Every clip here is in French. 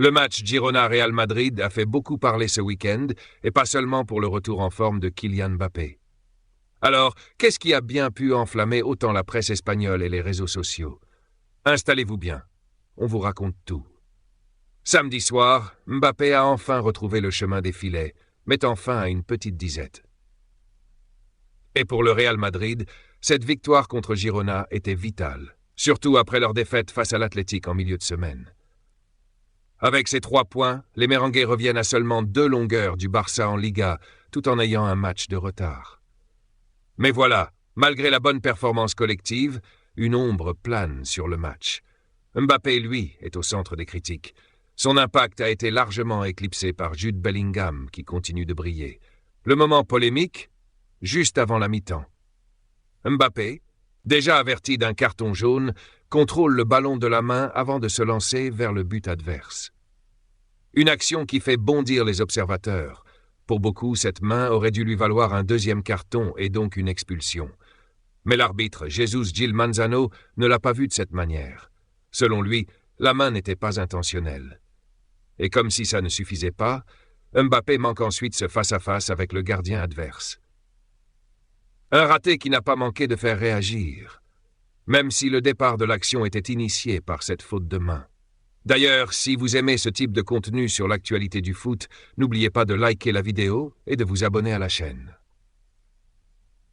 Le match Girona-Real Madrid a fait beaucoup parler ce week-end, et pas seulement pour le retour en forme de Kylian Mbappé. Alors, qu'est-ce qui a bien pu enflammer autant la presse espagnole et les réseaux sociaux? Installez-vous bien, on vous raconte tout. Samedi soir, Mbappé a enfin retrouvé le chemin des filets, mettant fin à une petite disette. Et pour le Real Madrid, cette victoire contre Girona était vitale, surtout après leur défaite face à l'Athletic en milieu de semaine. Avec ces 3 points, les Merengues reviennent à seulement 2 longueurs du Barça en Liga, tout en ayant un match de retard. Mais voilà, malgré la bonne performance collective, une ombre plane sur le match. Mbappé, lui, est au centre des critiques. Son impact a été largement éclipsé par Jude Bellingham, qui continue de briller. Le moment polémique, juste avant la mi-temps. Mbappé, déjà averti d'un carton jaune, contrôle le ballon de la main avant de se lancer vers le but adverse. Une action qui fait bondir les observateurs. Pour beaucoup, cette main aurait dû lui valoir un 2e carton et donc une expulsion. Mais l'arbitre, Jesus Gil Manzano, ne l'a pas vu de cette manière. Selon lui, la main n'était pas intentionnelle. Et comme si ça ne suffisait pas, Mbappé manque ensuite ce face-à-face avec le gardien adverse. Un raté qui n'a pas manqué de faire réagir, même si le départ de l'action était initié par cette faute de main. D'ailleurs, si vous aimez ce type de contenu sur l'actualité du foot, n'oubliez pas de liker la vidéo et de vous abonner à la chaîne.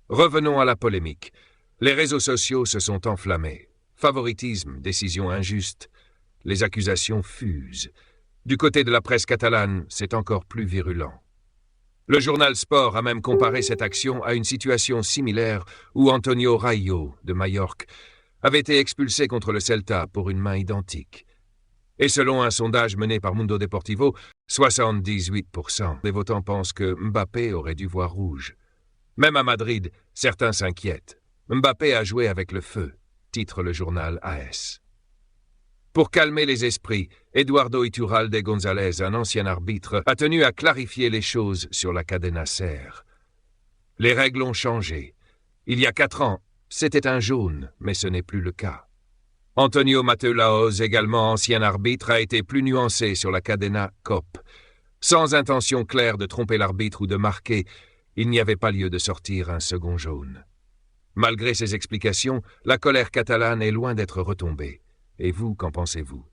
Revenons à la polémique. Les réseaux sociaux se sont enflammés. Favoritisme, décision injuste. Les accusations fusent. Du côté de la presse catalane, c'est encore plus virulent. Le journal Sport a même comparé cette action à une situation similaire où Antonio Raillo, de Majorque, avait été expulsé contre le Celta pour une main identique. Et selon un sondage mené par Mundo Deportivo, 78% des votants pensent que Mbappé aurait dû voir rouge. Même à Madrid, certains s'inquiètent. Mbappé a joué avec le feu, titre le journal AS. Pour calmer les esprits, Eduardo Iturralde González, un ancien arbitre, a tenu à clarifier les choses sur la Cadena SER. Les règles ont changé. Il y a 4 ans, c'était un jaune, mais ce n'est plus le cas. Antonio Mateu-Laoz, également ancien arbitre, a été plus nuancé sur la Cadena COP. Sans intention claire de tromper l'arbitre ou de marquer, il n'y avait pas lieu de sortir un second jaune. Malgré ces explications, la colère catalane est loin d'être retombée. Et vous, qu'en pensez-vous ?